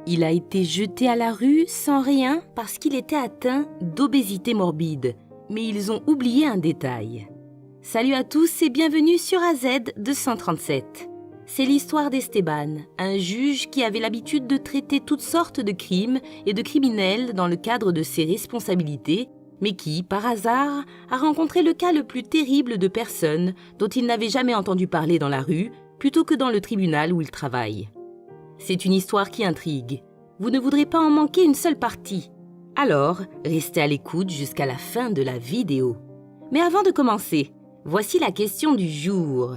Il a été jeté à la rue sans rien parce qu'il était atteint d'obésité morbide. Mais ils ont oublié un détail. Salut à tous et bienvenue sur AZ 237. C'est l'histoire d'Esteban, un juge qui avait l'habitude de traiter toutes sortes de crimes et de criminels dans le cadre de ses responsabilités, mais qui, par hasard, a rencontré le cas le plus terrible de personnes dont il n'avait jamais entendu parler dans la rue, plutôt que dans le tribunal où il travaille. C'est une histoire qui intrigue. Vous ne voudrez pas en manquer une seule partie. Alors, restez à l'écoute jusqu'à la fin de la vidéo. Mais avant de commencer, voici la question du jour.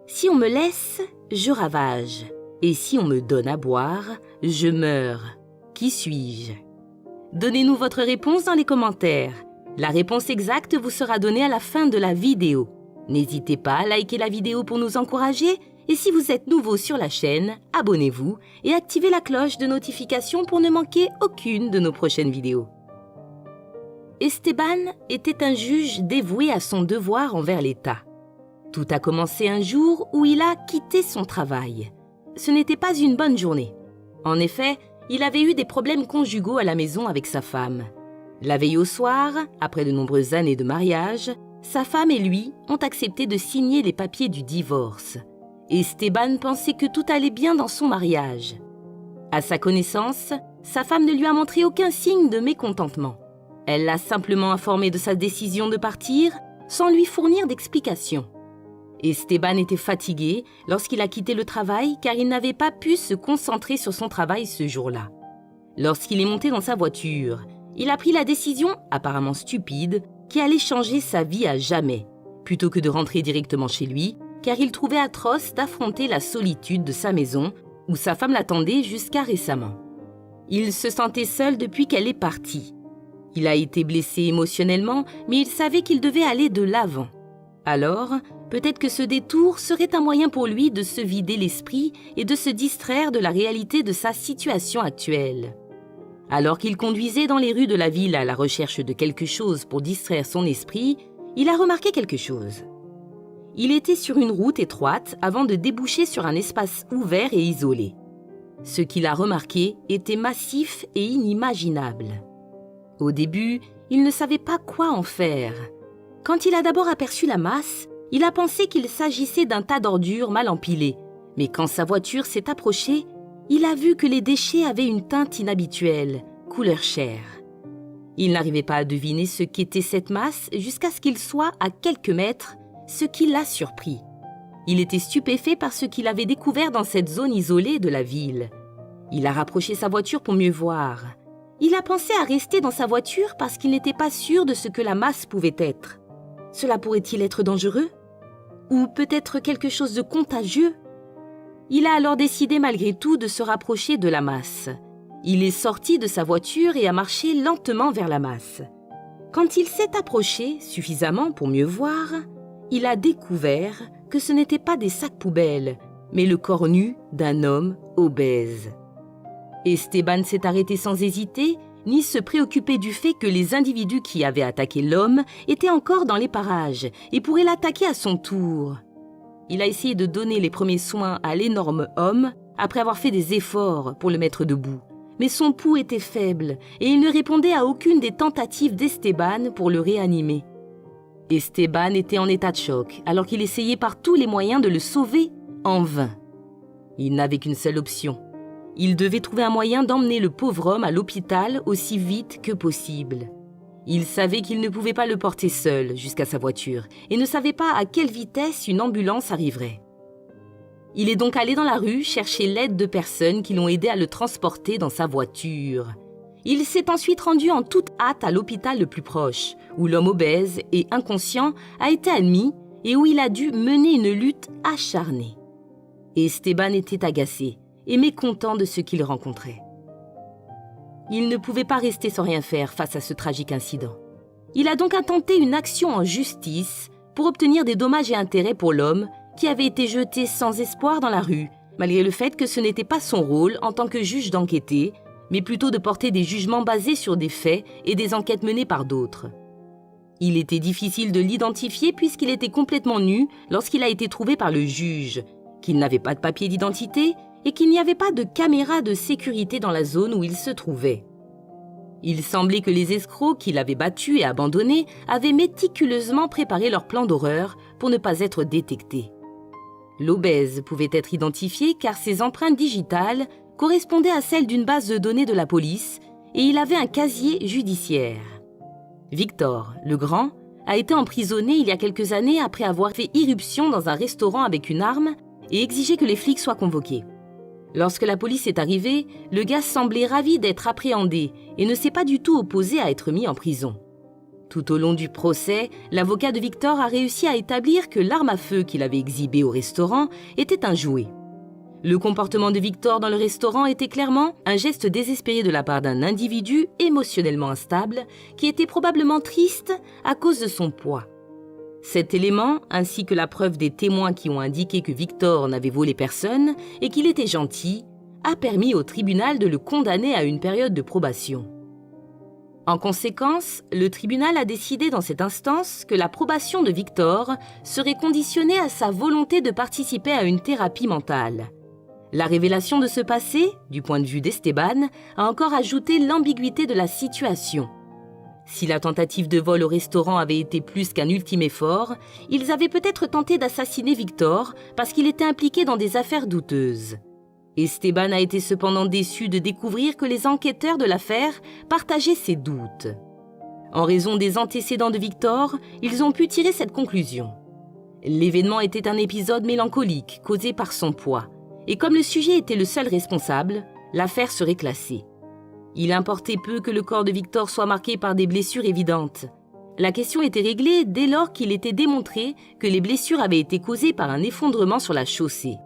Si on me laisse, je ravage. Et si on me donne à boire, je meurs. Qui suis-je? Donnez-nous votre réponse dans les commentaires. La réponse exacte vous sera donnée à la fin de la vidéo. N'hésitez pas à liker la vidéo pour nous encourager. Et si vous êtes nouveau sur la chaîne, abonnez-vous et activez la cloche de notification pour ne manquer aucune de nos prochaines vidéos. Esteban était un juge dévoué à son devoir envers l'État. Tout a commencé un jour où il a quitté son travail. Ce n'était pas une bonne journée. En effet, il avait eu des problèmes conjugaux à la maison avec sa femme. La veille au soir, après de nombreuses années de mariage, sa femme et lui ont accepté de signer les papiers du divorce. Esteban pensait que tout allait bien dans son mariage. À sa connaissance, sa femme ne lui a montré aucun signe de mécontentement. Elle l'a simplement informé de sa décision de partir sans lui fournir d'explications. Esteban était fatigué lorsqu'il a quitté le travail car il n'avait pas pu se concentrer sur son travail ce jour-là. Lorsqu'il est monté dans sa voiture, il a pris la décision, apparemment stupide, qui allait changer sa vie à jamais, plutôt que de rentrer directement chez lui, car il trouvait atroce d'affronter la solitude de sa maison où sa femme l'attendait jusqu'à récemment. Il se sentait seul depuis qu'elle est partie. Il a été blessé émotionnellement, mais il savait qu'il devait aller de l'avant. Alors, peut-être que ce détour serait un moyen pour lui de se vider l'esprit et de se distraire de la réalité de sa situation actuelle. Alors qu'il conduisait dans les rues de la ville à la recherche de quelque chose pour distraire son esprit, il a remarqué quelque chose. Il était sur une route étroite avant de déboucher sur un espace ouvert et isolé. Ce qu'il a remarqué était massif et inimaginable. Au début, il ne savait pas quoi en faire. Quand il a d'abord aperçu la masse, il a pensé qu'il s'agissait d'un tas d'ordures mal empilées. Mais quand sa voiture s'est approchée, il a vu que les déchets avaient une teinte inhabituelle, couleur chair. Il n'arrivait pas à deviner ce qu'était cette masse jusqu'à ce qu'il soit à quelques mètres, ce qui l'a surpris. Il était stupéfait par ce qu'il avait découvert dans cette zone isolée de la ville. Il a rapproché sa voiture pour mieux voir. Il a pensé à rester dans sa voiture parce qu'il n'était pas sûr de ce que la masse pouvait être. Cela pourrait-il être dangereux? Ou peut-être quelque chose de contagieux? Il a alors décidé malgré tout de se rapprocher de la masse. Il est sorti de sa voiture et a marché lentement vers la masse. Quand il s'est approché suffisamment pour mieux voir, il a découvert que ce n'étaient pas des sacs poubelles, mais le corps nu d'un homme obèse. Esteban s'est arrêté sans hésiter, ni se préoccuper du fait que les individus qui avaient attaqué l'homme étaient encore dans les parages et pourraient l'attaquer à son tour. Il a essayé de donner les premiers soins à l'énorme homme après avoir fait des efforts pour le mettre debout. Mais son pouls était faible et il ne répondait à aucune des tentatives d'Esteban pour le réanimer. Esteban était en état de choc alors qu'il essayait par tous les moyens de le sauver en vain. Il n'avait qu'une seule option. Il devait trouver un moyen d'emmener le pauvre homme à l'hôpital aussi vite que possible. Il savait qu'il ne pouvait pas le porter seul jusqu'à sa voiture et ne savait pas à quelle vitesse une ambulance arriverait. Il est donc allé dans la rue chercher l'aide de personnes qui l'ont aidé à le transporter dans sa voiture. Il s'est ensuite rendu en toute hâte à l'hôpital le plus proche, où l'homme obèse et inconscient a été admis et où il a dû mener une lutte acharnée. Esteban était agacé et mécontent de ce qu'il rencontrait. Il ne pouvait pas rester sans rien faire face à ce tragique incident. Il a donc intenté une action en justice pour obtenir des dommages et intérêts pour l'homme qui avait été jeté sans espoir dans la rue, malgré le fait que ce n'était pas son rôle en tant que juge d'enquêter, mais plutôt de porter des jugements basés sur des faits et des enquêtes menées par d'autres. Il était difficile de l'identifier puisqu'il était complètement nu lorsqu'il a été trouvé par le juge, qu'il n'avait pas de papier d'identité et qu'il n'y avait pas de caméra de sécurité dans la zone où il se trouvait. Il semblait que les escrocs qui l'avaient battu et abandonné avaient méticuleusement préparé leur plan d'horreur pour ne pas être détectés. L'obèse pouvait être identifié car ses empreintes digitales correspondaient à celles d'une base de données de la police et il avait un casier judiciaire. Victor, le grand, a été emprisonné il y a quelques années après avoir fait irruption dans un restaurant avec une arme et exigé que les flics soient convoqués. Lorsque la police est arrivée, le gars semblait ravi d'être appréhendé et ne s'est pas du tout opposé à être mis en prison. Tout au long du procès, l'avocat de Victor a réussi à établir que l'arme à feu qu'il avait exhibée au restaurant était un jouet. Le comportement de Victor dans le restaurant était clairement un geste désespéré de la part d'un individu émotionnellement instable qui était probablement triste à cause de son poids. Cet élément, ainsi que la preuve des témoins qui ont indiqué que Victor n'avait volé personne et qu'il était gentil, a permis au tribunal de le condamner à une période de probation. En conséquence, le tribunal a décidé dans cette instance que la probation de Victor serait conditionnée à sa volonté de participer à une thérapie mentale. La révélation de ce passé, du point de vue d'Esteban, a encore ajouté l'ambiguïté de la situation. Si la tentative de vol au restaurant avait été plus qu'un ultime effort, ils avaient peut-être tenté d'assassiner Victor parce qu'il était impliqué dans des affaires douteuses. Esteban a été cependant déçu de découvrir que les enquêteurs de l'affaire partageaient ses doutes. En raison des antécédents de Victor, ils ont pu tirer cette conclusion. L'événement était un épisode mélancolique causé par son poids, et comme le sujet était le seul responsable, l'affaire serait classée. Il importait peu que le corps de Victor soit marqué par des blessures évidentes. La question était réglée dès lors qu'il était démontré que les blessures avaient été causées par un effondrement sur la chaussée.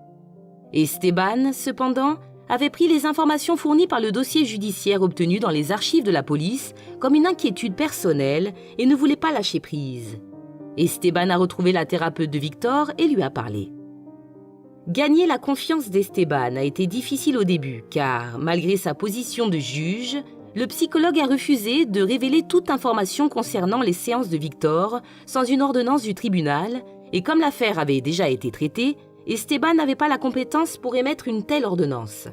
Esteban, cependant, avait pris les informations fournies par le dossier judiciaire obtenu dans les archives de la police comme une inquiétude personnelle et ne voulait pas lâcher prise. Esteban a retrouvé la thérapeute de Victor et lui a parlé. Gagner la confiance d'Esteban a été difficile au début car, malgré sa position de juge, le psychologue a refusé de révéler toute information concernant les séances de Victor sans une ordonnance du tribunal et comme l'affaire avait déjà été traitée, Esteban n'avait pas la compétence pour émettre une telle ordonnance.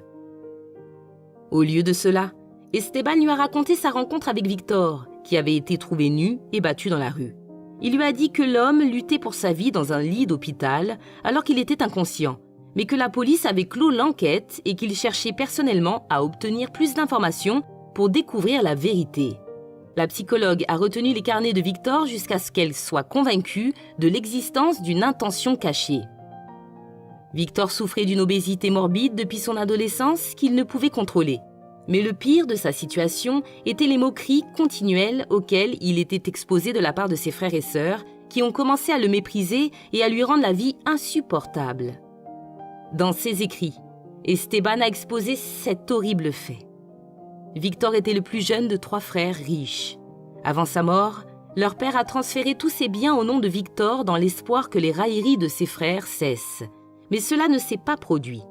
Au lieu de cela, Esteban lui a raconté sa rencontre avec Victor, qui avait été trouvé nu et battu dans la rue. Il lui a dit que l'homme luttait pour sa vie dans un lit d'hôpital alors qu'il était inconscient, mais que la police avait clos l'enquête et qu'il cherchait personnellement à obtenir plus d'informations pour découvrir la vérité. La psychologue a retenu les carnets de Victor jusqu'à ce qu'elle soit convaincue de l'existence d'une intention cachée. Victor souffrait d'une obésité morbide depuis son adolescence qu'il ne pouvait contrôler. Mais le pire de sa situation était les moqueries continuelles auxquelles il était exposé de la part de ses frères et sœurs, qui ont commencé à le mépriser et à lui rendre la vie insupportable. Dans ses écrits, Esteban a exposé cet horrible fait. Victor était le plus jeune de 3 frères riches. Avant sa mort, leur père a transféré tous ses biens au nom de Victor dans l'espoir que les railleries de ses frères cessent. Mais cela ne s'est pas produit.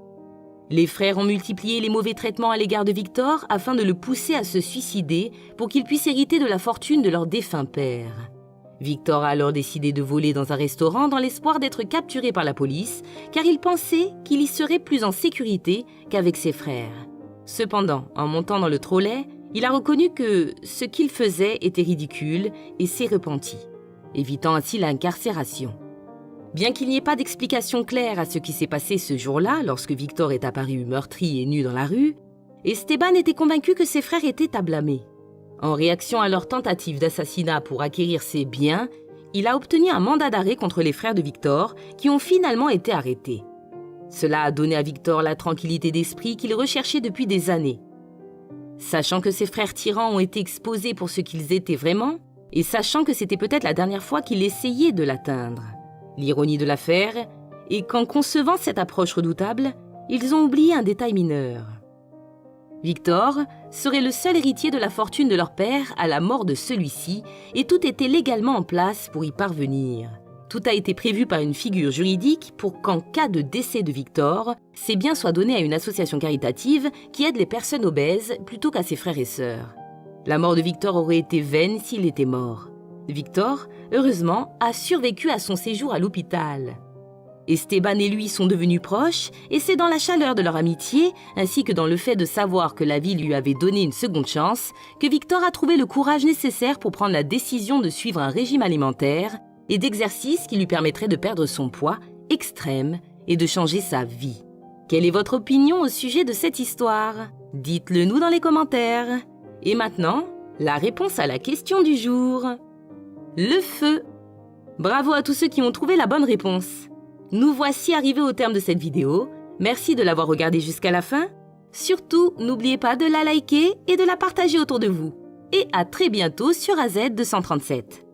Les frères ont multiplié les mauvais traitements à l'égard de Victor afin de le pousser à se suicider pour qu'il puisse hériter de la fortune de leur défunt père. Victor a alors décidé de voler dans un restaurant dans l'espoir d'être capturé par la police, car il pensait qu'il y serait plus en sécurité qu'avec ses frères. Cependant, en montant dans le trolley, il a reconnu que ce qu'il faisait était ridicule et s'est repenti, évitant ainsi l'incarcération. Bien qu'il n'y ait pas d'explication claire à ce qui s'est passé ce jour-là, lorsque Victor est apparu meurtri et nu dans la rue, Esteban était convaincu que ses frères étaient à blâmer. En réaction à leur tentative d'assassinat pour acquérir ses biens, il a obtenu un mandat d'arrêt contre les frères de Victor, qui ont finalement été arrêtés. Cela a donné à Victor la tranquillité d'esprit qu'il recherchait depuis des années. Sachant que ses frères tyrans ont été exposés pour ce qu'ils étaient vraiment, et sachant que c'était peut-être la dernière fois qu'il essayait de l'atteindre. L'ironie de l'affaire est qu'en concevant cette approche redoutable, ils ont oublié un détail mineur. Victor serait le seul héritier de la fortune de leur père à la mort de celui-ci et tout était légalement en place pour y parvenir. Tout a été prévu par une figure juridique pour qu'en cas de décès de Victor, ses biens soient donnés à une association caritative qui aide les personnes obèses plutôt qu'à ses frères et sœurs. La mort de Victor aurait été vaine s'il était mort. Victor, heureusement, a survécu à son séjour à l'hôpital. Esteban et lui sont devenus proches et c'est dans la chaleur de leur amitié, ainsi que dans le fait de savoir que la vie lui avait donné une seconde chance, que Victor a trouvé le courage nécessaire pour prendre la décision de suivre un régime alimentaire et d'exercices qui lui permettraient de perdre son poids extrême et de changer sa vie. Quelle est votre opinion au sujet de cette histoire? Dites-le nous dans les commentaires. Et maintenant, la réponse à la question du jour. Le feu. Bravo à tous ceux qui ont trouvé la bonne réponse. Nous voici arrivés au terme de cette vidéo. Merci de l'avoir regardée jusqu'à la fin. Surtout, n'oubliez pas de la liker et de la partager autour de vous. Et à très bientôt sur AZ237.